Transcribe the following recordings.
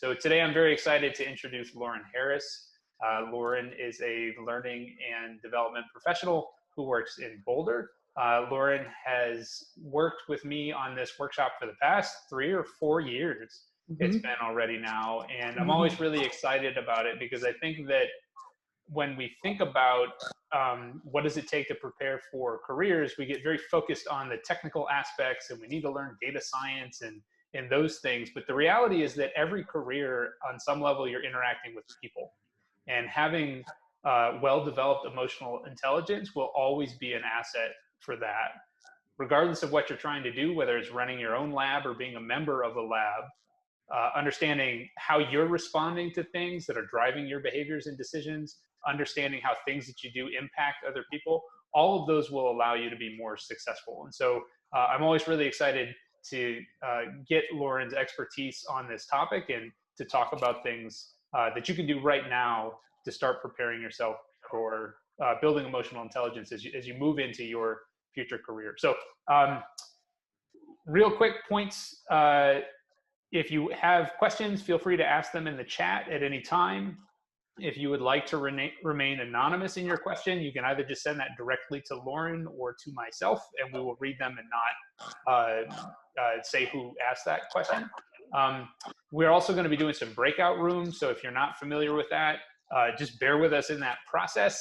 So today I'm very excited to introduce Lauren Harris. Lauren is a learning and development professional who works in Boulder. Lauren has worked with me on this workshop for the past 3 or 4 years. It's been already now, and I'm always really excited about it because I think that when we think about what does it take to prepare for careers, we get very focused on the technical aspects and we need to learn data science and those things. But the reality is that every career, on some level, you're interacting with people. And having well-developed emotional intelligence will always be an asset for that. Regardless of what you're trying to do, whether it's running your own lab or being a member of a lab, understanding how you're responding to things that are driving your behaviors and decisions, understanding how things that you do impact other people, all of those will allow you to be more successful. And so I'm always really excited to get Lauren's expertise on this topic and to talk about things that you can do right now to start preparing yourself for building emotional intelligence as you move into your future career. So real quick points. If you have questions, feel free to ask them in the chat at any time. If you would like to remain anonymous in your question, you can either just send that directly to Lauren or to myself, and we will read them and not say who asked that question. We're also going to be doing some breakout rooms, so if you're not familiar with that, just bear with us in that process.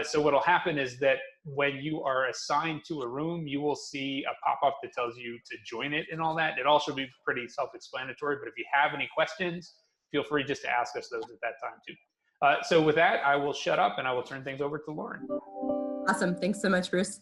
So what will happen is that when you are assigned to a room, you will see a pop-up that tells you to join it and all that. It all should be pretty self-explanatory, but if you have any questions, feel free just to ask us those at that time too. So with that, I will shut up and I will turn things over to Lauren. Awesome. Thanks so much, Bruce.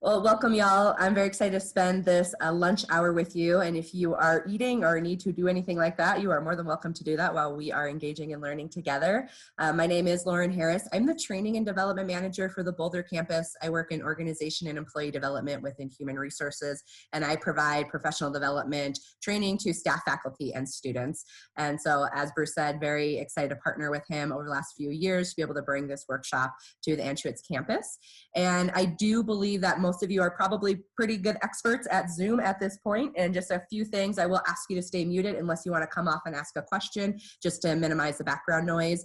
Well, welcome, y'all. I'm very excited to spend this lunch hour with you. And if you are eating or need to do anything like that, you are more than welcome to do that while we are engaging and learning together. My name is Lauren Harris. I'm the Training and Development Manager for the Boulder campus. I work in organization and employee development within human resources, and I provide professional development training to staff, faculty, and students. And so, as Bruce said, very excited to partner with him over the last few years to be able to bring this workshop to the Anschutz campus. And I do believe that most of you are probably pretty good experts at Zoom at this point. And just a few things, I will ask you to stay muted unless you want to come off and ask a question, just to minimize the background noise.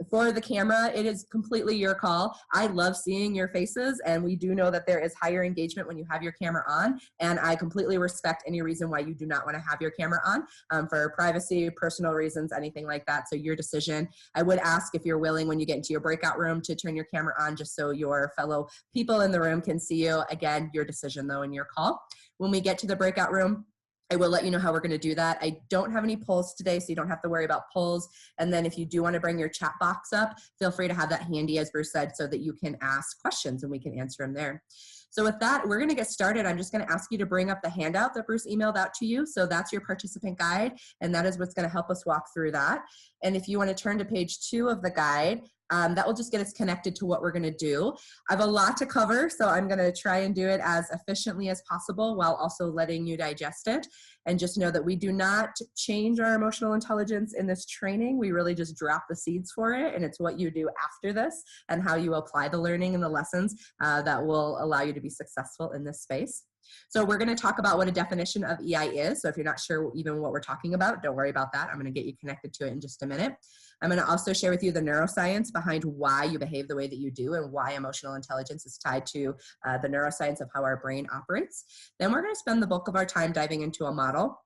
For the camera, it is completely your call. I love seeing your faces, and we do know that there is higher engagement when you have your camera on, and I completely respect any reason why you do not want to have your camera on for privacy, personal reasons, anything like that. So your decision. I would ask if you're willing when you get into your breakout room to turn your camera on just so your fellow people in the room can see you. Again, your decision though and your call. When we get to the breakout room, I will let you know how we're going to do that. I don't have any polls today, so you don't have to worry about polls. And then if you do want to bring your chat box up, feel free to have that handy, as Bruce said, so that you can ask questions and we can answer them there. So with that, we're going to get started. I'm just going to ask you to bring up the handout that Bruce emailed out to you. So that's your participant guide, and that is what's going to help us walk through that. And if you want to turn to page 2 of the guide, that will just get us connected to what we're going to do. I have a lot to cover, so I'm going to try and do it as efficiently as possible while also letting you digest it. And just know that we do not change our emotional intelligence in this training. We really just drop the seeds for it, and it's what you do after this and how you apply the learning and the lessons that will allow you to be successful in this space. So we're going to talk about what a definition of EI is. So if you're not sure even what we're talking about, don't worry about that. I'm going to get you connected to it in just a minute. I'm going to also share with you the neuroscience behind why you behave the way that you do and why emotional intelligence is tied to the neuroscience of how our brain operates. Then we're going to spend the bulk of our time diving into a model.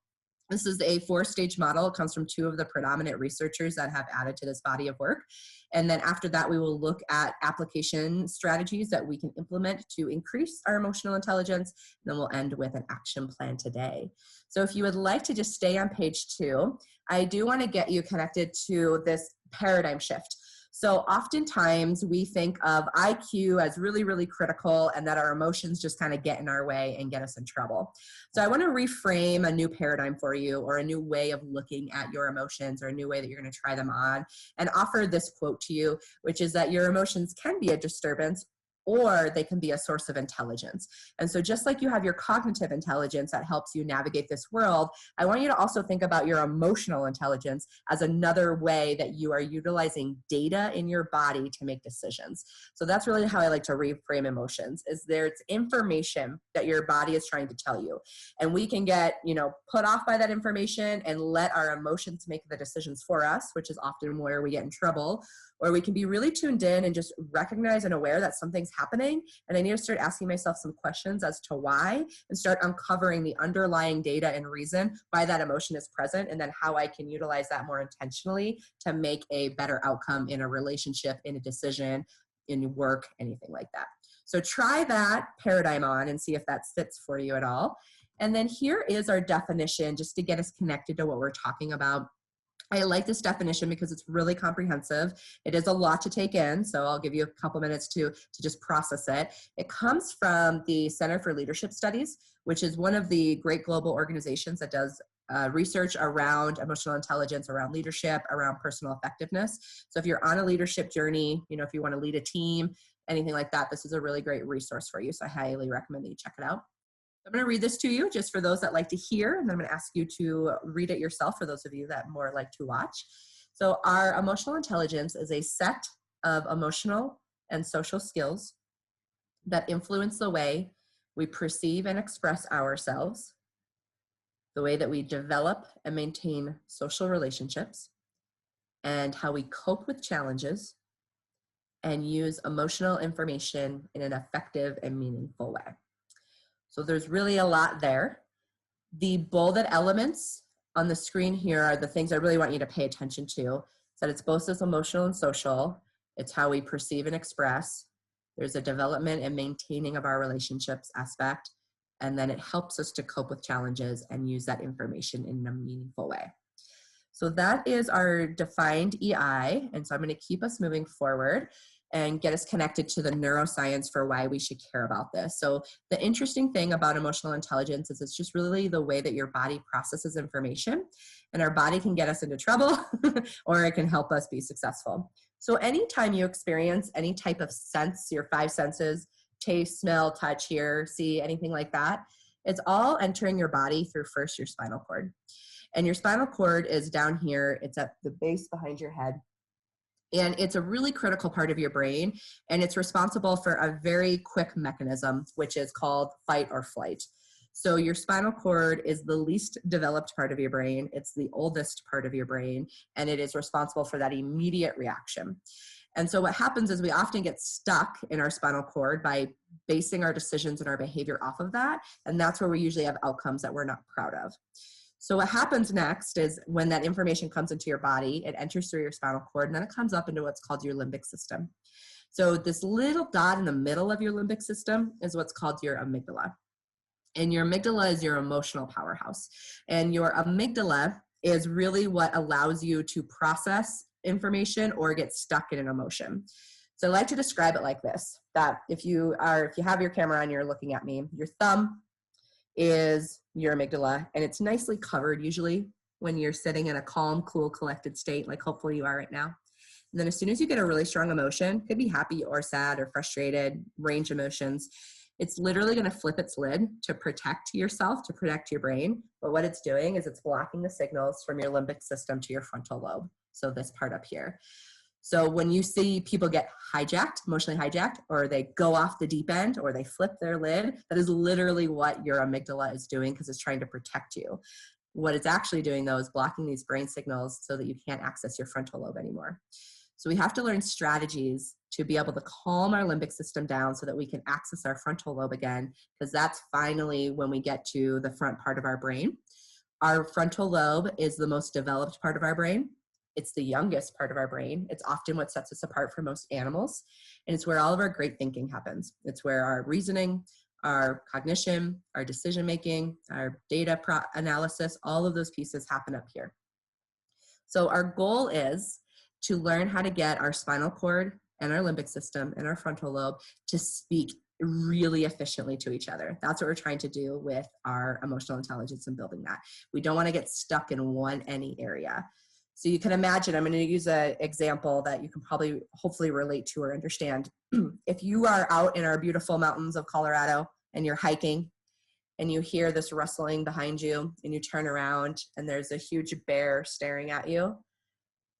This is a 4-stage model. It comes from 2 of the predominant researchers that have added to this body of work. And then after that, we will look at application strategies that we can implement to increase our emotional intelligence. And then we'll end with an action plan today. So if you would like to just stay on page 2, I do want to get you connected to this paradigm shift. So oftentimes we think of IQ as really, really critical, and that our emotions just kind of get in our way and get us in trouble. So I want to reframe a new paradigm for you, or a new way of looking at your emotions, or a new way that you're going to try them on, and offer this quote to you, which is that your emotions can be a disturbance, or they can be a source of intelligence. And so just like you have your cognitive intelligence that helps you navigate this world, I want you to also think about your emotional intelligence as another way that you are utilizing data in your body to make decisions. So that's really how I like to reframe emotions, is there's information that your body is trying to tell you. And we can get, put off by that information and let our emotions make the decisions for us, which is often where we get in trouble. Or we can be really tuned in and just recognize and aware that something's happening. And I need to start asking myself some questions as to why, and start uncovering the underlying data and reason why that emotion is present, and then how I can utilize that more intentionally to make a better outcome in a relationship, in a decision, in work, anything like that. So try that paradigm on and see if that fits for you at all. And then here is our definition, just to get us connected to what we're talking about. I like this definition because it's really comprehensive. It is a lot to take in, so I'll give you a couple minutes to just process it. It comes from the Center for Leadership Studies, which is one of the great global organizations that does research around emotional intelligence, around leadership, around personal effectiveness. So if you're on a leadership journey, if you want to lead a team, anything like that, this is a really great resource for you. So I highly recommend that you check it out. I'm going to read this to you just for those that like to hear, and then I'm going to ask you to read it yourself for those of you that more like to watch. So our emotional intelligence is a set of emotional and social skills that influence the way we perceive and express ourselves, the way that we develop and maintain social relationships, and how we cope with challenges and use emotional information in an effective and meaningful way. So there's really a lot there. The bolded elements on the screen here are the things I really want you to pay attention to. So it's both as emotional and social. It's how we perceive and express. There's a development and maintaining of our relationships aspect. And then it helps us to cope with challenges and use that information in a meaningful way. So that is our defined EI. And so I'm going to keep us moving forward and get us connected to the neuroscience for why we should care about this. So the interesting thing about emotional intelligence is it's just really the way that your body processes information, and our body can get us into trouble or it can help us be successful. So anytime you experience any type of sense, your five senses, taste, smell, touch, hear, see, anything like that, it's all entering your body through first your spinal cord. And your spinal cord is down here. It's at the base behind your head. And it's a really critical part of your brain, and it's responsible for a very quick mechanism, which is called fight or flight. So your spinal cord is the least developed part of your brain. It's the oldest part of your brain, and it is responsible for that immediate reaction. And so what happens is we often get stuck in our spinal cord by basing our decisions and our behavior off of that, and that's where we usually have outcomes that we're not proud of. So what happens next is when that information comes into your body, it enters through your spinal cord, and then it comes up into what's called your limbic system. So this little dot in the middle of your limbic system is what's called your amygdala. And your amygdala is your emotional powerhouse. And your amygdala is really what allows you to process information or get stuck in an emotion. So I like to describe it like this, that if you have your camera on, you're looking at me, your thumb is your amygdala, and it's nicely covered usually when you're sitting in a calm, cool, collected state, like hopefully you are right now. And then as soon as you get a really strong emotion, could be happy or sad or frustrated, range emotions, it's literally going to flip its lid to protect yourself, to protect your brain. But what it's doing is it's blocking the signals from your limbic system to your frontal lobe. So this part up here. So when you see people get hijacked, emotionally hijacked, or they go off the deep end, or they flip their lid, that is literally what your amygdala is doing, because it's trying to protect you. What it's actually doing, though, is blocking these brain signals so that you can't access your frontal lobe anymore. So we have to learn strategies to be able to calm our limbic system down so that we can access our frontal lobe again, because that's finally when we get to the front part of our brain. Our frontal lobe is the most developed part of our brain. It's the youngest part of our brain. It's often what sets us apart from most animals. And it's where all of our great thinking happens. It's where our reasoning, our cognition, our decision-making, our data analysis, all of those pieces happen up here. So our goal is to learn how to get our spinal cord and our limbic system and our frontal lobe to speak really efficiently to each other. That's what we're trying to do with our emotional intelligence and building that. We don't want to get stuck in any area. So you can imagine, I'm going to use an example that you can probably hopefully relate to or understand. If you are out in our beautiful mountains of Colorado and you're hiking and you hear this rustling behind you and you turn around and there's a huge bear staring at you,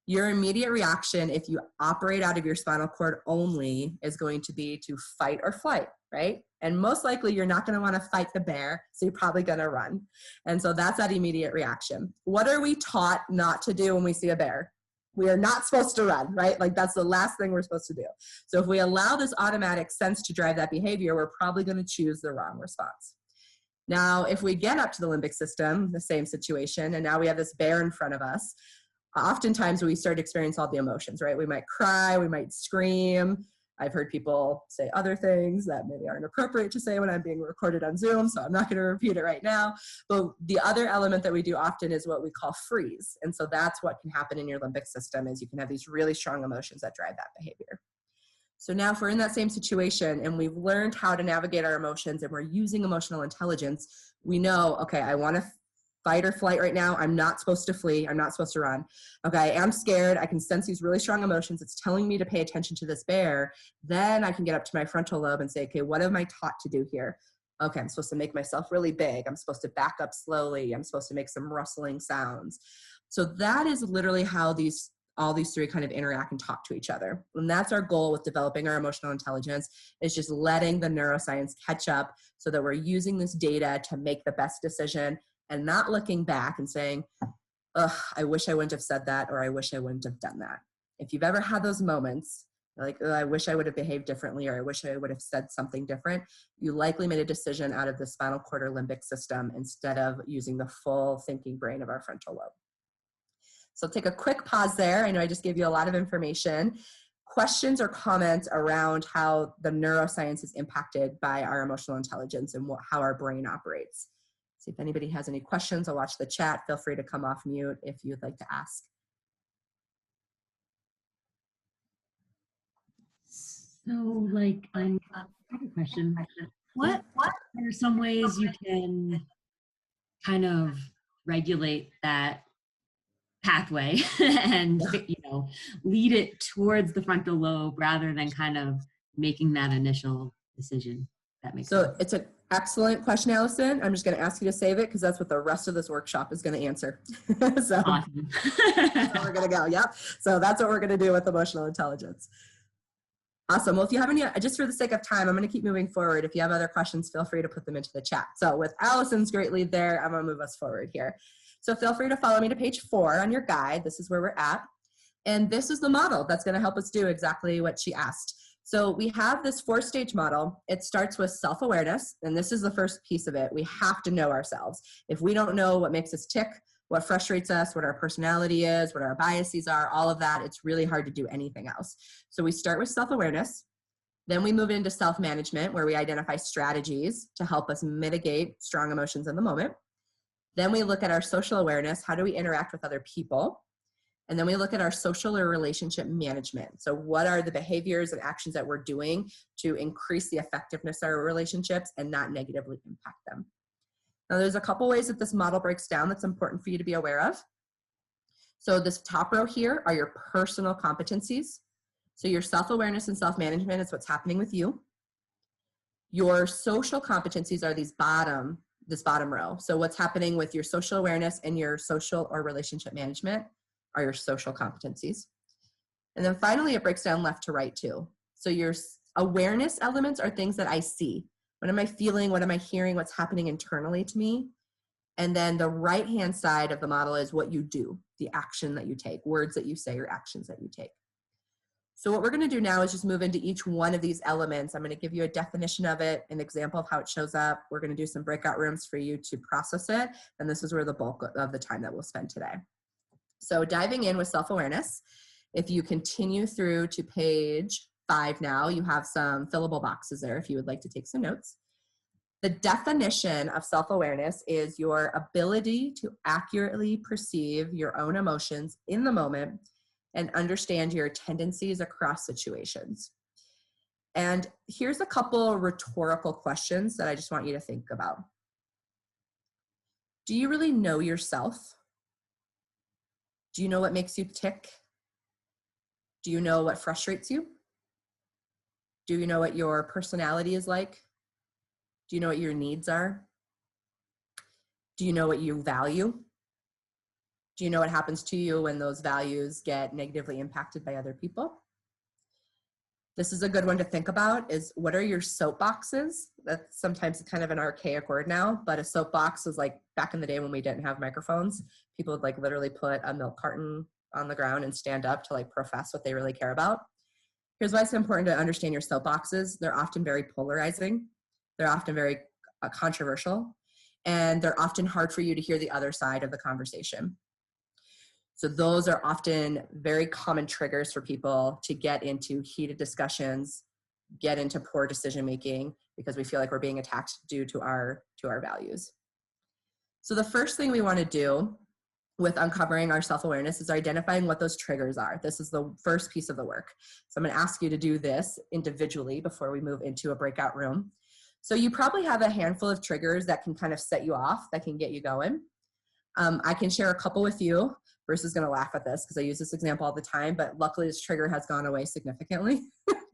your immediate reaction, if you operate out of your spinal cord only, is going to be to fight or flight, right? And most likely you're not going to want to fight the bear, so you're probably going to run. And so that's that immediate reaction. What are we taught not to do when we see a bear? We are not supposed to run, right? Like that's the last thing we're supposed to do. So if we allow this automatic sense to drive that behavior, we're probably going to choose the wrong response. Now, if we get up to the limbic system, the same situation, and now we have this bear in front of us, oftentimes we start to experience all the emotions, right? We might cry, we might scream. I've heard people say other things that maybe aren't appropriate to say when I'm being recorded on Zoom, so I'm not going to repeat it right now. But the other element that we do often is what we call freeze. And so that's what can happen in your limbic system, is you can have these really strong emotions that drive that behavior. So now if we're in that same situation and we've learned how to navigate our emotions and we're using emotional intelligence, we know, okay, I want to fight or flight right now. I'm not supposed to flee. I'm not supposed to run. Okay, I'm scared. I can sense these really strong emotions. It's telling me to pay attention to this bear. Then I can get up to my frontal lobe and say, okay, what am I taught to do here? Okay, I'm supposed to make myself really big. I'm supposed to back up slowly. I'm supposed to make some rustling sounds. So that is literally how all these three kind of interact and talk to each other. And that's our goal with developing our emotional intelligence, is just letting the neuroscience catch up so that we're using this data to make the best decision and not looking back and saying, ugh, I wish I wouldn't have said that, or I wish I wouldn't have done that. If you've ever had those moments, like, I wish I would have behaved differently, or I wish I would have said something different, you likely made a decision out of the spinal cord or limbic system instead of using the full thinking brain of our frontal lobe. So take a quick pause there. I know I just gave you a lot of information. Questions or comments around how the neuroscience is impacted by our emotional intelligence and how our brain operates. See if anybody has any questions. I'll watch the chat. Feel free to come off mute if you'd like to ask. So, like, I have a question. What are some ways you can kind of regulate that pathway and, lead it towards the frontal lobe rather than kind of making that initial decision? That makes sense. So it's an excellent question, Allison. I'm just going to ask you to save it because that's what the rest of this workshop is going to answer. So Awesome. that's where we're going to go. Yep. So that's what we're going to do with emotional intelligence. Awesome. Well, if you have any, just for the sake of time, I'm going to keep moving forward. If you have other questions, feel free to put them into the chat. So with Allison's great lead there, I'm going to move us forward here. So feel free to follow me to page 4 on your guide. This is where we're at. And this is the model that's going to help us do exactly what she asked. So we have this 4-stage model. It starts with self-awareness, and this is the first piece of it. We have to know ourselves. If we don't know what makes us tick, what frustrates us, what our personality is, what our biases are, all of that, it's really hard to do anything else. So we start with self-awareness. Then we move into self-management, where we identify strategies to help us mitigate strong emotions in the moment. Then we look at our social awareness. How do we interact with other people? And then we look at our social or relationship management. So what are the behaviors and actions that we're doing to increase the effectiveness of our relationships and not negatively impact them? Now, there's a couple ways that this model breaks down that's important for you to be aware of. So this top row here are your personal competencies. So your self-awareness and self-management is what's happening with you. Your social competencies are this bottom row. So what's happening with your social awareness and your social or relationship management are your social competencies. And then finally, it breaks down left to right too. So your awareness elements are things that I see. What am I feeling? What am I hearing? What's happening internally to me? And then the right-hand side of the model is what you do, the action that you take, words that you say or actions that you take. So what we're going to do now is just move into each one of these elements. I'm going to give you a definition of it, an example of how it shows up. We're going to do some breakout rooms for you to process it. And this is where the bulk of the time that we'll spend today. So diving in with self-awareness, if you continue through to page 5 now, you have some fillable boxes there if you would like to take some notes. The definition of self-awareness is your ability to accurately perceive your own emotions in the moment and understand your tendencies across situations. And here's a couple rhetorical questions that I just want you to think about. Do you really know yourself? Do you know what makes you tick? Do you know what frustrates you? Do you know what your personality is like? Do you know what your needs are? Do you know what you value? Do you know what happens to you when those values get negatively impacted by other people? This is a good one to think about, is what are your soapboxes? That's sometimes kind of an archaic word now, but a soapbox is like back in the day when we didn't have microphones, people would like literally put a milk carton on the ground and stand up to like profess what they really care about. Here's why it's important to understand your soapboxes. They're often very polarizing. They're often very controversial, and they're often hard for you to hear the other side of the conversation. So those are often very common triggers for people to get into heated discussions, get into poor decision making, because we feel like we're being attacked due to our values. So the first thing we want to do with uncovering our self-awareness is identifying what those triggers are. This is the first piece of the work. So I'm going to ask you to do this individually before we move into a breakout room. So you probably have a handful of triggers that can kind of set you off, that can get you going. I can share a couple with you. Bruce is going to laugh at this because I use this example all the time, but luckily this trigger has gone away significantly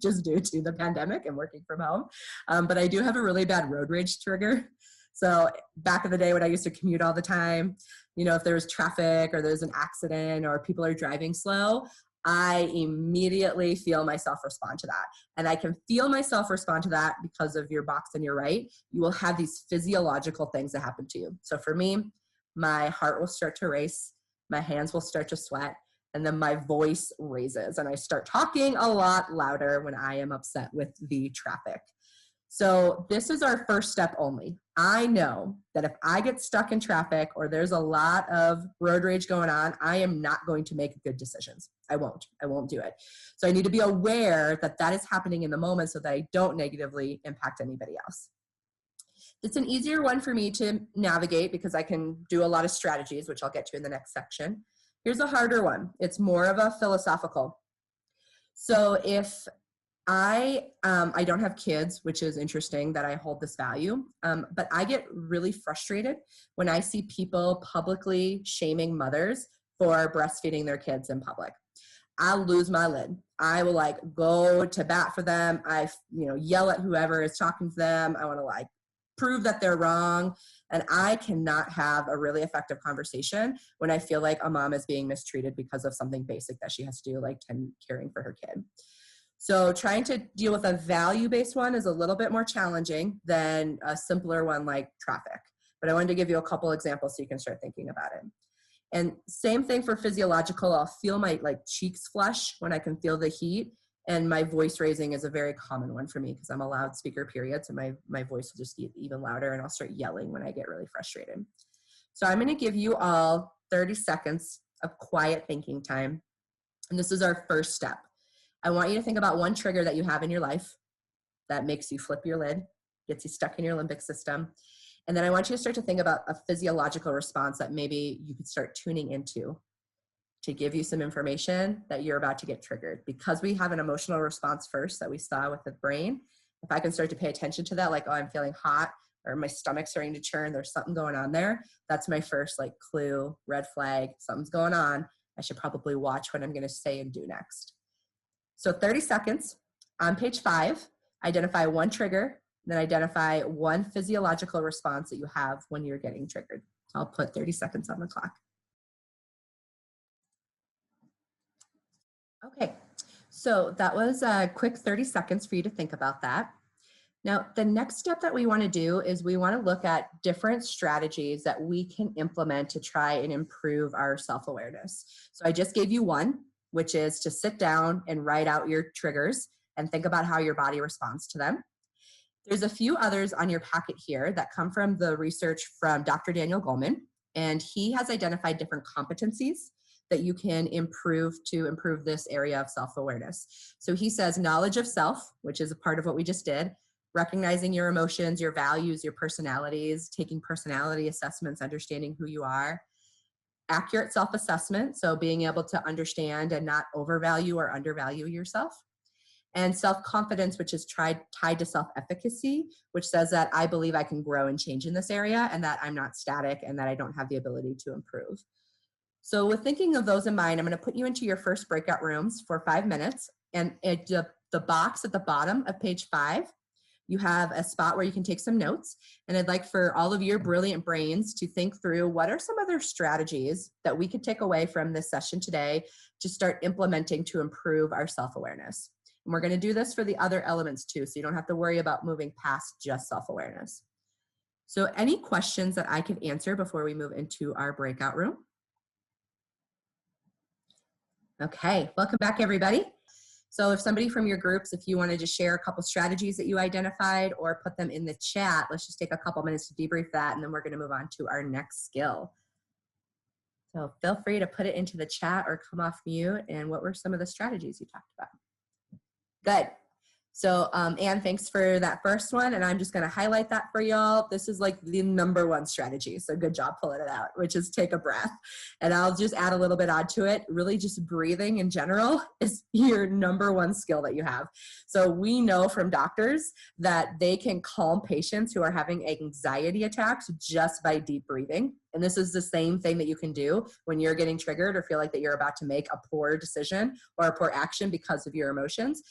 just due to the pandemic and working from home. But I do have a really bad road rage trigger. So back in the day when I used to commute all the time, you know, if there was traffic or there's an accident or people are driving slow, I immediately feel myself respond to that. And I can feel myself respond to that because of your box on your right. You will have these physiological things that happen to you. So for me, my heart will start to race, my hands will start to sweat, and then my voice raises and I start talking a lot louder when I am upset with the traffic. So this is our first step only. I know that if I get stuck in traffic or there's a lot of road rage going on, I am not going to make good decisions. I won't do it. So I need to be aware that that is happening in the moment so that I don't negatively impact anybody else. It's an easier one for me to navigate because I can do a lot of strategies, which I'll get to in the next section. Here's a harder one. It's more of a philosophical. So if I don't have kids, which is interesting that I hold this value, but I get really frustrated when I see people publicly shaming mothers for breastfeeding their kids in public. I'll lose my lid. I will like go to bat for them. I yell at whoever is talking to them. I want to like prove that they're wrong. And I cannot have a really effective conversation when I feel like a mom is being mistreated because of something basic that she has to do, like caring for her kid. So trying to deal with a value-based one is a little bit more challenging than a simpler one like traffic. But I wanted to give you a couple examples so you can start thinking about it. And same thing for physiological. I'll feel my like cheeks flush when I can feel the heat. And my voice raising is a very common one for me because I'm a loudspeaker, period. So my voice will just get even louder and I'll start yelling when I get really frustrated. So I'm going to give you all 30 seconds of quiet thinking time. And this is our first step. I want you to think about one trigger that you have in your life that makes you flip your lid, gets you stuck in your limbic system. And then I want you to start to think about a physiological response that maybe you could start tuning into to give you some information that you're about to get triggered. Because we have an emotional response first that we saw with the brain, if I can start to pay attention to that, like, oh, I'm feeling hot or my stomach's starting to churn, there's something going on there. That's my first like clue, red flag, something's going on. I should probably watch what I'm going to say and do next. So 30 seconds on page 5, identify one trigger, then identify one physiological response that you have when you're getting triggered. I'll put 30 seconds on the clock. Okay, so that was a quick 30 seconds for you to think about that. Now, the next step that we want to do is we want to look at different strategies that we can implement to try and improve our self-awareness. So I just gave you one, which is to sit down and write out your triggers and think about how your body responds to them. There's a few others on your packet here that come from the research from Dr. Daniel Goleman, and he has identified different competencies that you can improve to improve this area of self-awareness. So he says knowledge of self, which is a part of what we just did, recognizing your emotions, your values, your personalities, taking personality assessments, understanding who you are, accurate self-assessment, so being able to understand and not overvalue or undervalue yourself, and self-confidence, which is tied to self-efficacy, which says that I believe I can grow and change in this area and that I'm not static and that I don't have the ability to improve. So with thinking of those in mind, I'm going to put you into your first breakout rooms for 5 minutes. And at the box at the bottom of page 5, you have a spot where you can take some notes. And I'd like for all of your brilliant brains to think through what are some other strategies that we could take away from this session today to start implementing to improve our self-awareness. And we're going to do this for the other elements too, so you don't have to worry about moving past just self-awareness. So any questions that I could answer before we move into our breakout room? Okay, welcome back everybody. So if somebody from your groups, if you wanted to share a couple strategies that you identified or put them in the chat, let's just take a couple minutes to debrief that, and then we're going to move on to our next skill. So feel free to put it into the chat or come off mute. And what were some of the strategies you talked about? Good. So Anne, thanks for that first one. And I'm just going to highlight that for y'all. This is like the #1 strategy. So good job pulling it out, which is take a breath. And I'll just add a little bit onto it. Really just breathing in general is your #1 skill that you have. So we know from doctors that they can calm patients who are having anxiety attacks just by deep breathing. And this is the same thing that you can do when you're getting triggered or feel like that you're about to make a poor decision or a poor action because of your emotions.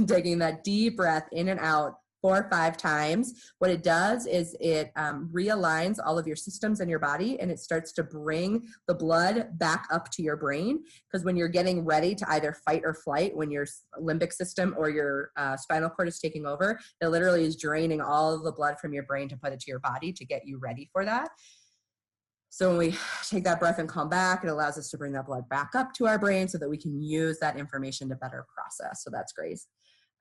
Taking that deep breath in and out 4 or 5 times. What it does is it realigns all of your systems in your body, and it starts to bring the blood back up to your brain. Because when you're getting ready to either fight or flight, when your limbic system or your spinal cord is taking over, it literally is draining all of the blood from your brain to put it to your body to get you ready for that. So when we take that breath and calm back, it allows us to bring that blood back up to our brain so that we can use that information to better process. So that's great.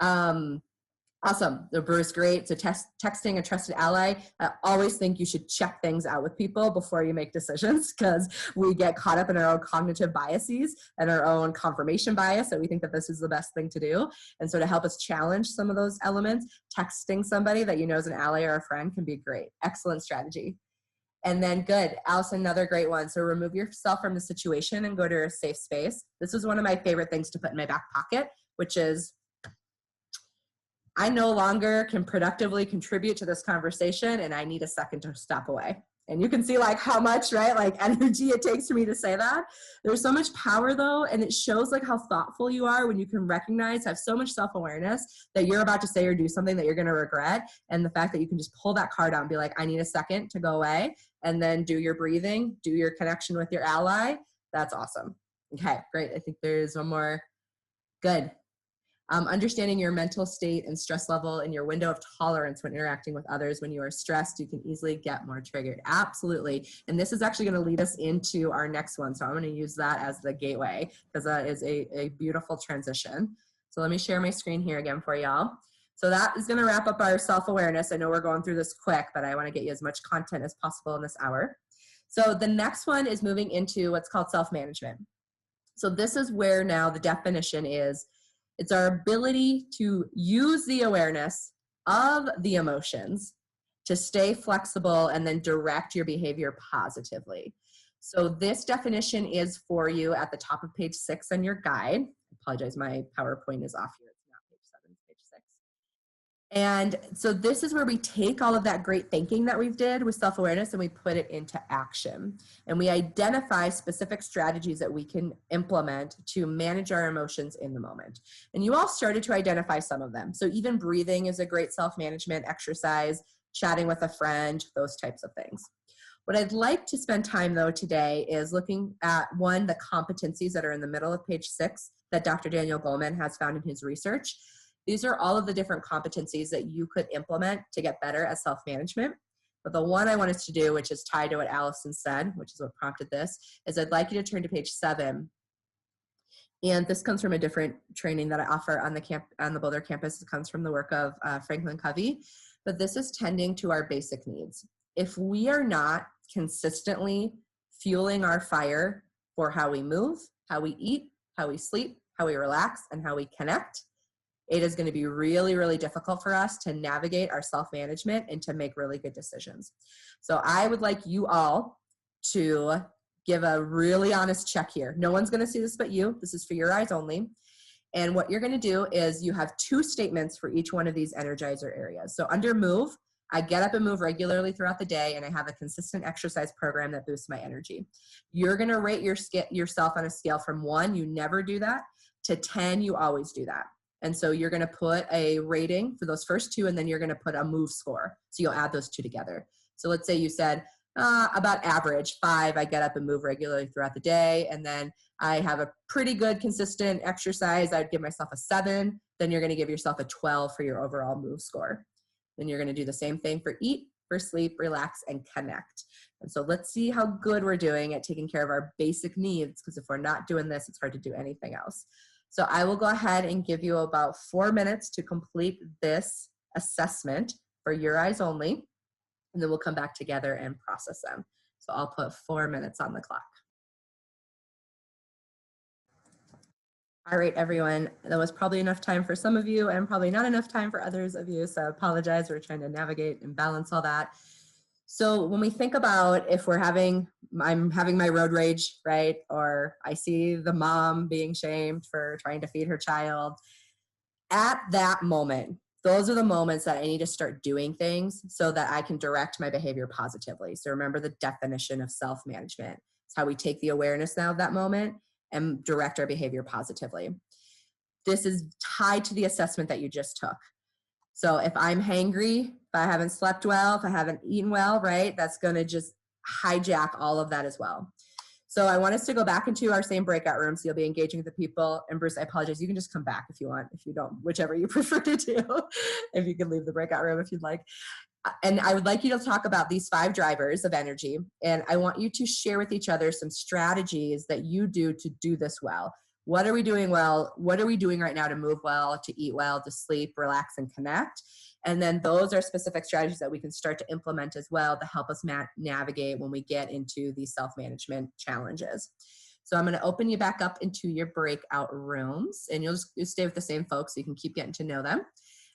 Awesome. The Bruce, great. So texting a trusted ally. I always think you should check things out with people before you make decisions, because we get caught up in our own cognitive biases and our own confirmation bias. So we think that this is the best thing to do. And so to help us challenge some of those elements, texting somebody that you know is an ally or a friend can be great. Excellent strategy. And then good, Allison, another great one. So remove yourself from the situation and go to a safe space. This is one of my favorite things to put in my back pocket, which is, I no longer can productively contribute to this conversation and I need a second to step away. And you can see like how much, right, like energy it takes for me to say that. There's so much power though, and it shows like how thoughtful you are when you can recognize, have so much self-awareness that you're about to say or do something that you're gonna regret. And the fact that you can just pull that card out and be like, I need a second to go away, and then do your breathing, do your connection with your ally. That's awesome. Okay, great. I think there's one more. Good. Understanding your mental state and stress level and your window of tolerance when interacting with others. When you are stressed, you can easily get more triggered. Absolutely. And this is actually going to lead us into our next one. So I'm going to use that as the gateway, because that is a beautiful transition. So let me share my screen here again for y'all. So that is going to wrap up our self-awareness. I know we're going through this quick, but I want to get you as much content as possible in this hour. So the next one is moving into what's called self-management. So this is where now the definition is, it's our ability to use the awareness of the emotions to stay flexible and then direct your behavior positively. So this definition is for you at the top of page 6 on your guide. I apologize, my PowerPoint is off here. It's not page 7, it's page 6. And so this is where we take all of that great thinking that we've did with self-awareness and we put it into action. And we identify specific strategies that we can implement to manage our emotions in the moment. And you all started to identify some of them. So even breathing is a great self-management exercise, chatting with a friend, those types of things. What I'd like to spend time though today is looking at the competencies that are in the middle of page 6 that Dr. Daniel Goleman has found in his research. These are all of the different competencies that you could implement to get better at self-management. But the one I want us to do, which is tied to what Allison said, which is what prompted this, is I'd like you to turn to page 7. And this comes from a different training that I offer on the Boulder campus. It comes from the work of Franklin Covey. But this is tending to our basic needs. If we are not consistently fueling our fire for how we move, how we eat, how we sleep, how we relax, and how we connect, it is going to be really, really difficult for us to navigate our self-management and to make really good decisions. So I would like you all to give a really honest check here. No one's going to see this but you. This is for your eyes only. And what you're going to do is you have 2 statements for each one of these energizer areas. So under move, I get up and move regularly throughout the day, and I have a consistent exercise program that boosts my energy. You're going to rate yourself on a scale from 1, you never do that, to 10, you always do that. And so you're going to put a rating for those first 2, and then you're going to put a move score. So you'll add those 2 together. So let's say you said about average 5, I get up and move regularly throughout the day, and then I have a pretty good consistent exercise, I'd give myself a 7. Then you're going to give yourself a 12 for your overall move score. Then you're going to do the same thing for eat, for sleep, relax, and connect. And so let's see how good we're doing at taking care of our basic needs, because if we're not doing this, it's hard to do anything else. So I will go ahead and give you about 4 minutes to complete this assessment for your eyes only, and then we'll come back together and process them. So I'll put 4 minutes on the clock. All right, everyone, that was probably enough time for some of you and probably not enough time for others of you, so I apologize. We're trying to navigate and balance all that. So when we think about if I'm having my road rage, right? Or I see the mom being shamed for trying to feed her child, at that moment, those are the moments that I need to start doing things so that I can direct my behavior positively. So remember the definition of self-management. It's how we take the awareness now of that moment and direct our behavior positively. This is tied to the assessment that you just took. So if I'm hangry, if I haven't slept well, if I haven't eaten well, right, that's going to just hijack all of that as well. So I want us to go back into our same breakout room. So you'll be engaging with the people. And Bruce, I apologize. You can just come back if you want. If you don't, whichever you prefer to do. If you can leave the breakout room if you'd like. And I would like you to talk about these 5 drivers of energy. And I want you to share with each other some strategies that you do to do this well. What are we doing well? What are we doing right now to move well, to eat well, to sleep, relax, and connect? And then those are specific strategies that we can start to implement as well to help us navigate when we get into these self-management challenges. So I'm going to open you back up into your breakout rooms, and you'll stay with the same folks so you can keep getting to know them.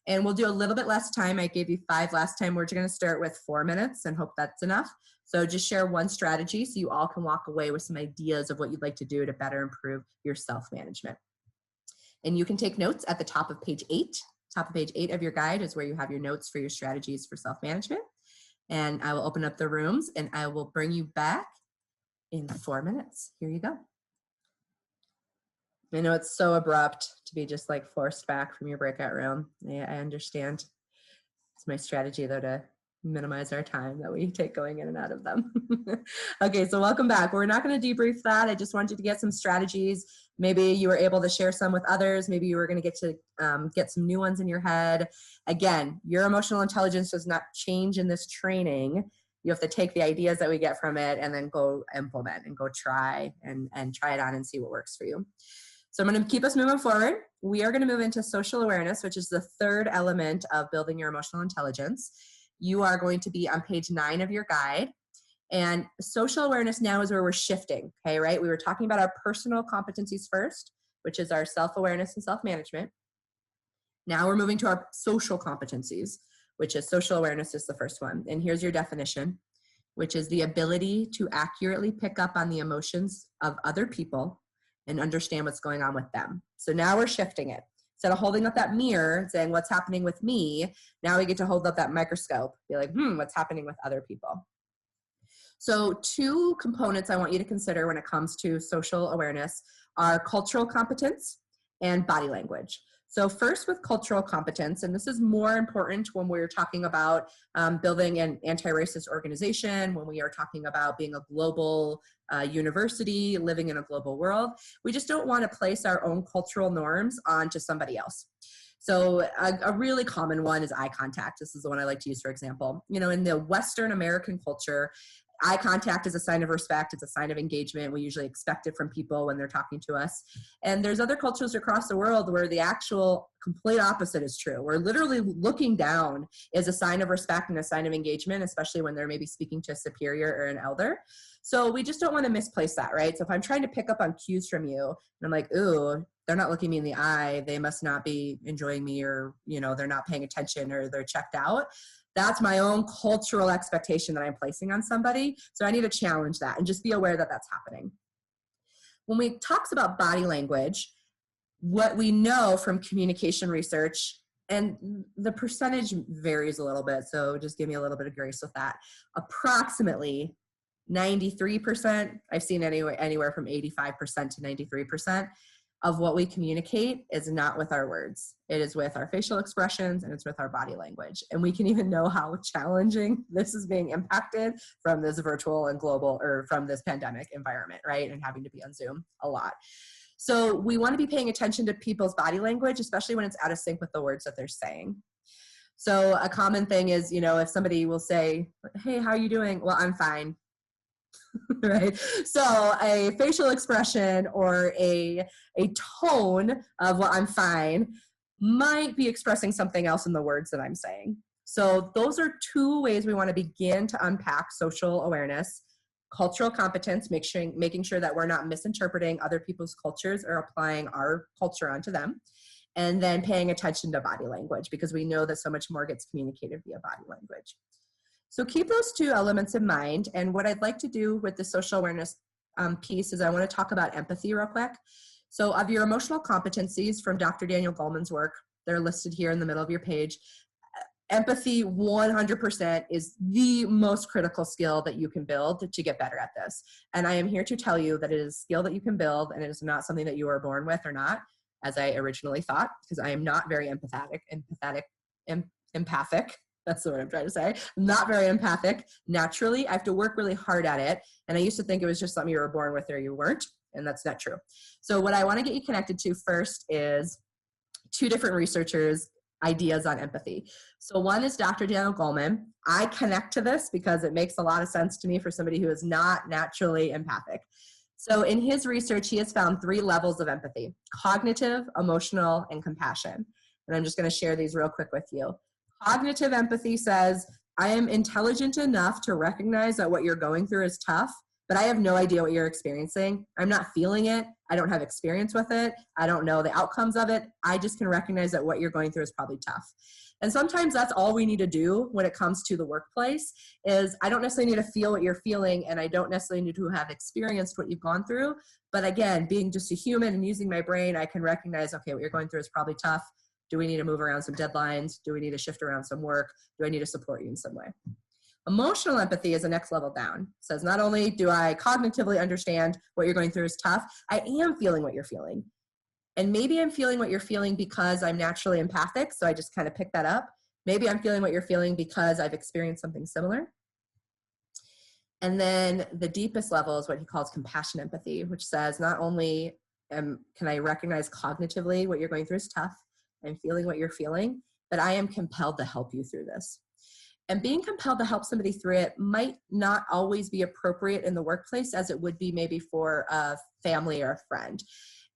And we'll do a little bit less time. I gave you 5 last time. We're going to start with 4 minutes and hope that's enough. So just share one strategy so you all can walk away with some ideas of what you'd like to do to better improve your self-management. And you can take notes at the top of page 8. Top of page 8 of your guide is where you have your notes for your strategies for self-management. And I will open up the rooms and I will bring you back in 4 minutes. Here you go. I know it's so abrupt to be just like forced back from your breakout room. Yeah, I understand. It's my strategy though to minimize our time that we take going in and out of them. Okay, so welcome back. We're not going to debrief that. I just want you to get some strategies. Maybe you were able to share some with others. Maybe you were going to get some new ones in your head. Again, your emotional intelligence does not change in this training. You have to take the ideas that we get from it and then go implement and go try and try it on and see what works for you. So I'm going to keep us moving forward. We are going to move into social awareness, which is the 3rd element of building your emotional intelligence. You are going to be on page 9 of your guide. And social awareness now is where we're shifting, okay, right? We were talking about our personal competencies first, which is our self-awareness and self-management. Now we're moving to our social competencies, which is social awareness is the first one. And here's your definition, which is the ability to accurately pick up on the emotions of other people and understand what's going on with them. So now we're shifting it. Instead of holding up that mirror and saying what's happening with me, now we get to hold up that microscope, be like, what's happening with other people? So 2 components I want you to consider when it comes to social awareness are cultural competence and body language. So first with cultural competence, and this is more important when we're talking about building an anti-racist organization, when we are talking about being a global university, living in a global world. We just don't want to place our own cultural norms onto somebody else. So a really common one is eye contact. This is the one I like to use for example. You know, in the Western American culture, eye contact is a sign of respect. It's a sign of engagement. We usually expect it from people when they're talking to us. And there's other cultures across the world where the actual complete opposite is true. Where literally looking down is a sign of respect and a sign of engagement, especially when they're maybe speaking to a superior or an elder. So we just don't want to misplace that, right? So if I'm trying to pick up on cues from you and I'm like, ooh, they're not looking me in the eye, they must not be enjoying me, or, you know, they're not paying attention, or they're checked out. That's my own cultural expectation that I'm placing on somebody. So I need to challenge that and just be aware that that's happening. When we talk about body language, what we know from communication research and the percentage varies a little bit, so just give me a little bit of grace with that. Approximately 93%, I've seen anywhere from 85% to 93% of what we communicate is not with our words. It is with our facial expressions and it's with our body language. And we can even know how challenging this is being impacted from this virtual and global, or from this pandemic environment, right? And having to be on Zoom a lot. So we want to be paying attention to people's body language, especially when it's out of sync with the words that they're saying. So a common thing is, if somebody will say, hey, how are you doing? Well, I'm fine. Right? So a facial expression or a tone of, well, I'm fine, might be expressing something else in the words that I'm saying. So those are two ways we want to begin to unpack social awareness. Cultural competence, making sure that we're not misinterpreting other people's cultures or applying our culture onto them. And then paying attention to body language, because we know that so much more gets communicated via body language. So keep those two elements in mind. And what I'd like to do with the social awareness piece is I want to talk about empathy real quick. So of your emotional competencies from Dr. Daniel Goleman's work, they're listed here in the middle of your page. Empathy 100% is the most critical skill that you can build to get better at this. And I am here to tell you that it is a skill that you can build, and it is not something that you are born with or not, as I originally thought, because I am not very empathic. That's the word I'm trying to say. I'm not very empathic naturally. I have to work really hard at it. And I used to think it was just something you were born with or you weren't, and that's not true. So what I want to get you connected to first is two different researchers' ideas on empathy. So one is Dr. Daniel Goleman. I connect to this because it makes a lot of sense to me for somebody who is not naturally empathic. So in his research, he has found 3 levels of empathy: cognitive, emotional, and compassion. And I'm just going to share these real quick with you. Cognitive empathy says, I am intelligent enough to recognize that what you're going through is tough, but I have no idea what you're experiencing. I'm not feeling it. I don't have experience with it. I don't know the outcomes of it. I just can recognize that what you're going through is probably tough. And sometimes that's all we need to do when it comes to the workplace is I don't necessarily need to feel what you're feeling, and I don't necessarily need to have experienced what you've gone through. But again, being just a human and using my brain, I can recognize, okay, what you're going through is probably tough. Do we need to move around some deadlines? Do we need to shift around some work? Do I need to support you in some way? Emotional empathy is the next level down. It says not only do I cognitively understand what you're going through is tough, I am feeling what you're feeling. And maybe I'm feeling what you're feeling because I'm naturally empathic, so I just kind of pick that up. Maybe I'm feeling what you're feeling because I've experienced something similar. And then the deepest level is what he calls compassion empathy, which says not only can I recognize cognitively what you're going through is tough, I'm feeling what you're feeling, but I am compelled to help you through this. And being compelled to help somebody through it might not always be appropriate in the workplace as it would be maybe for a family or a friend.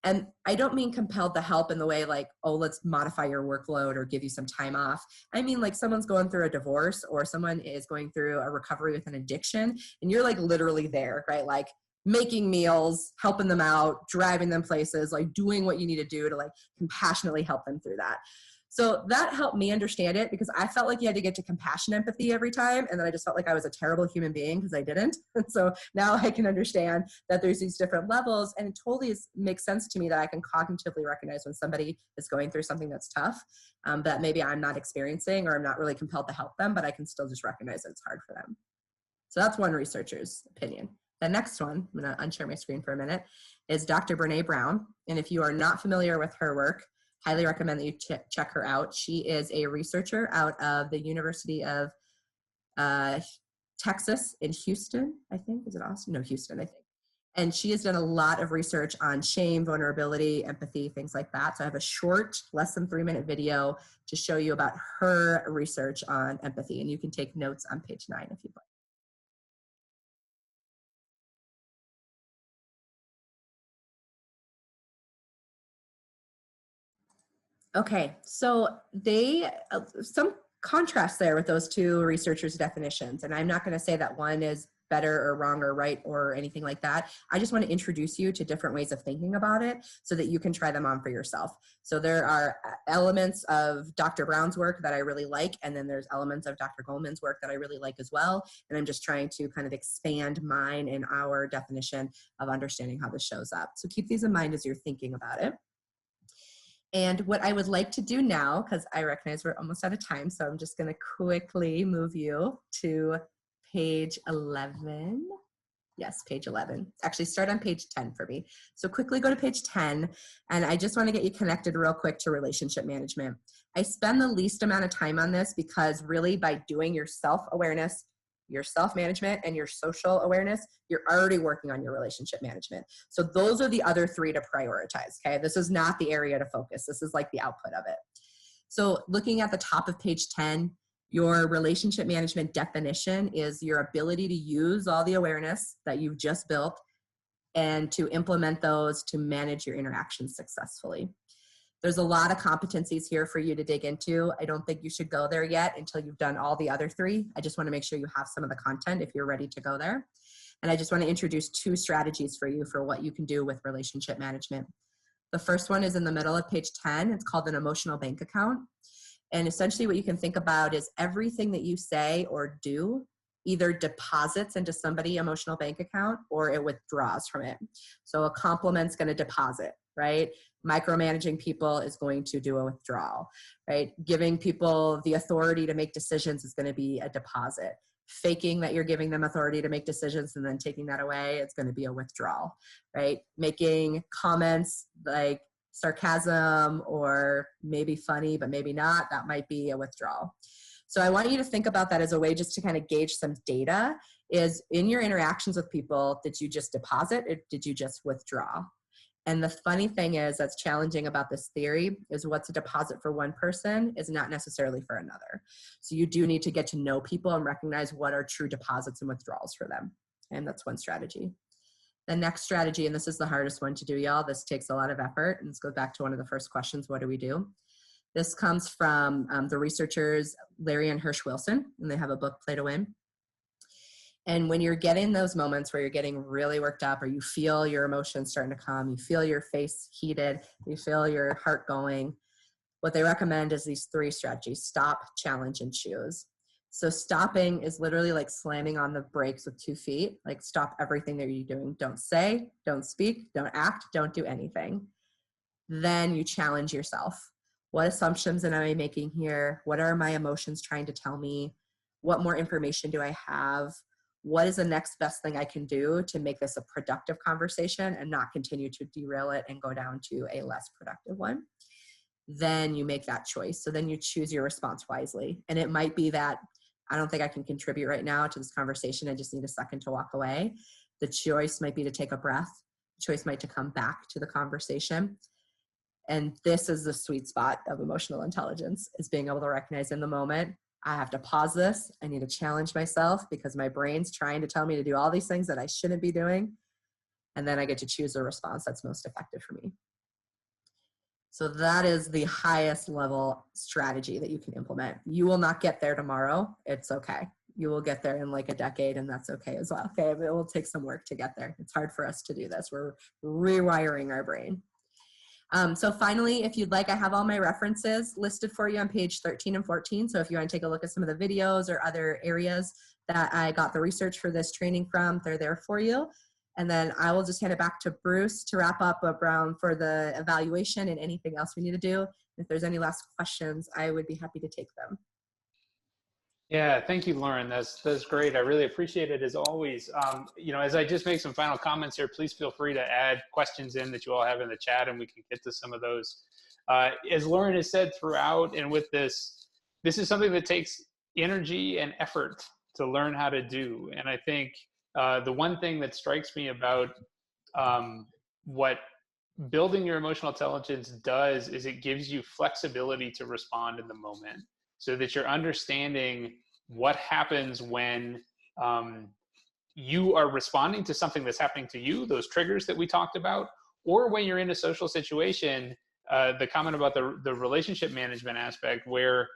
And I don't mean compelled to help in the way like, oh, let's modify your workload or give you some time off. I mean like someone's going through a divorce or someone is going through a recovery with an addiction, and you're like literally there, right? Like making meals, helping them out, driving them places, like doing what you need to do to like compassionately help them through that. So that helped me understand it because I felt like you had to get to compassion empathy every time. And then I just felt like I was a terrible human being because I didn't. And so now I can understand that there's these different levels, and it totally makes sense to me that I can cognitively recognize when somebody is going through something that's tough, that maybe I'm not experiencing or I'm not really compelled to help them, but I can still just recognize that it's hard for them. So that's one researcher's opinion. The next one, I'm going to unshare my screen for a minute, is Dr. Brene Brown. And if you are not familiar with her work, highly recommend that you check her out. She is a researcher out of the University of Texas in Houston, I think. Is it Austin? No, Houston, I think. And she has done a lot of research on shame, vulnerability, empathy, things like that. So I have a short, less than 3-minute video to show you about her research on empathy. And you can take notes on page 9 if you'd like. Okay, so they, some contrast there with those two researchers' definitions, and I'm not going to say that one is better or wrong or right or anything like that. I just want to introduce you to different ways of thinking about it so that you can try them on for yourself. So there are elements of Dr. Brown's work that I really like, and then there's elements of Dr. Goleman's work that I really like as well, and I'm just trying to kind of expand mine and our definition of understanding how this shows up. So keep these in mind as you're thinking about it. And what I would like to do now, because I recognize we're almost out of time, so I'm just going to quickly move you to page 11. Yes, page 11. Actually, start on page 10 for me. So quickly go to page 10, and I just want to get you connected real quick to relationship management. I spend the least amount of time on this because really by doing your self-awareness, your self-management, and your social awareness, you're already working on your relationship management. So those are the other three to prioritize, okay? This is not the area to focus. This is like the output of it. So looking at the top of page 10, your relationship management definition is your ability to use all the awareness that you've just built and to implement those to manage your interactions successfully. There's a lot of competencies here for you to dig into. I don't think you should go there yet until you've done all the other three. I just want to make sure you have some of the content if you're ready to go there. And I just want to introduce 2 strategies for you for what you can do with relationship management. The first one is in the middle of page 10. It's called an emotional bank account. And essentially what you can think about is everything that you say or do either deposits into somebody's emotional bank account or it withdraws from it. So a compliment's going to deposit, right? Micromanaging people is going to do a withdrawal, right? Giving people the authority to make decisions is going to be a deposit. Faking that you're giving them authority to make decisions and then taking that away, it's going to be a withdrawal, right? Making comments like sarcasm or maybe funny, but maybe not, that might be a withdrawal. So I want you to think about that as a way just to kind of gauge some data is in your interactions with people, did you just deposit or did you just withdraw? And the funny thing is that's challenging about this theory is what's a deposit for one person is not necessarily for another. So you do need to get to know people and recognize what are true deposits and withdrawals for them. And that's one strategy. The next strategy, and this is the hardest one to do, y'all, this takes a lot of effort. And this goes back to one of the first questions, what do we do? This comes from the researchers Larry and Hirsch Wilson, and they have a book, Play to Win. And when you're getting those moments where you're getting really worked up or you feel your emotions starting to come, you feel your face heated, you feel your heart going, what they recommend is these 3 strategies: stop, challenge, and choose. So stopping is literally like slamming on the brakes with 2 feet, like stop everything that you're doing. Don't say, don't speak, don't act, don't do anything. Then you challenge yourself. What assumptions am I making here? What are my emotions trying to tell me? What more information do I have? What is the next best thing I can do to make this a productive conversation and not continue to derail it and go down to a less productive one? Then you make that choice. So then you choose your response wisely. And it might be that I don't think I can contribute right now to this conversation. I just need a second to walk away. The choice might be to take a breath. The choice might to come back to the conversation. And this is the sweet spot of emotional intelligence, is being able to recognize in the moment, I have to pause this. I need to challenge myself because my brain's trying to tell me to do all these things that I shouldn't be doing. And then I get to choose a response that's most effective for me. So that is the highest level strategy that you can implement. You will not get there tomorrow. It's okay. You will get there in like a decade, and that's okay as well. Okay, but it will take some work to get there. It's hard for us to do this. We're rewiring our brain. So finally, if you'd like, I have all my references listed for you on page 13 and 14. So if you want to take a look at some of the videos or other areas that I got the research for this training from, they're there for you. And then I will just hand it back to Bruce to wrap up around for the evaluation and anything else we need to do. If there's any last questions, I would be happy to take them. Yeah, thank you, Lauren. That's great. I really appreciate it as always. As I just make some final comments here, please feel free to add questions in that you all have in the chat, and we can get to some of those. As Lauren has said throughout, and with this is something that takes energy and effort to learn how to do. And I think the one thing that strikes me about what building your emotional intelligence does is it gives you flexibility to respond in the moment, so that you're understanding what happens when you are responding to something that's happening to you, those triggers that we talked about, or when you're in a social situation, the comment about the relationship management aspect, where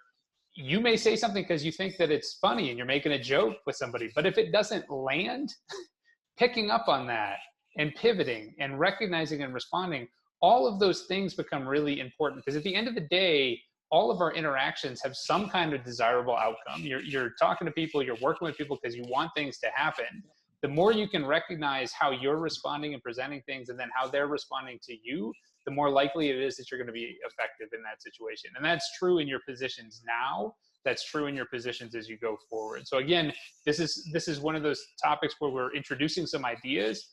you may say something because you think that it's funny and you're making a joke with somebody, but if it doesn't land, picking up on that and pivoting and recognizing and responding, all of those things become really important, because at the end of the day, all of our interactions have some kind of desirable outcome. You're talking to people, you're working with people because you want things to happen. the more you can recognize how you're responding and presenting things, and then how they're responding to you, the more likely it is that you're going to be effective in that situation. And that's true in your positions now. That's true in your positions as you go forward. So again, this is one of those topics where we're introducing some ideas,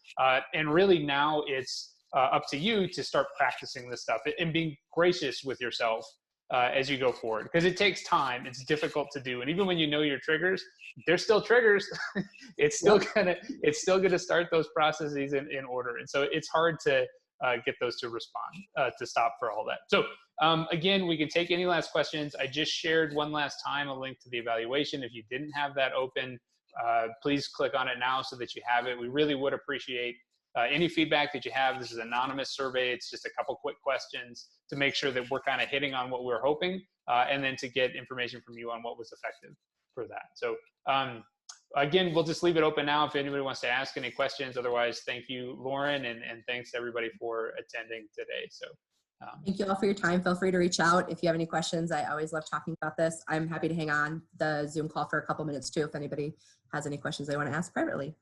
and really now it's up to you to start practicing this stuff and being gracious with yourself as you go forward, because it takes time. It's difficult to do, and even when you know your triggers, they're still triggers. It's still gonna start those processes in order, and so it's hard to get those to respond, to stop for all that. So again, we can take any last questions. I just shared one last time a link to the evaluation. If you didn't have that open, please click on it now so that you have it. We really would appreciate any feedback that you have. This is an anonymous survey. It's just a couple quick questions to make sure that we're kind of hitting on what we're hoping, and then to get information from you on what was effective for that. So again, we'll just leave it open now if anybody wants to ask any questions. Otherwise, thank you, Lauren, and thanks to everybody for attending today. So thank you all for your time. Feel free to reach out if you have any questions. I always love talking about this. I'm happy to hang on the Zoom call for a couple minutes too if anybody has any questions they want to ask privately.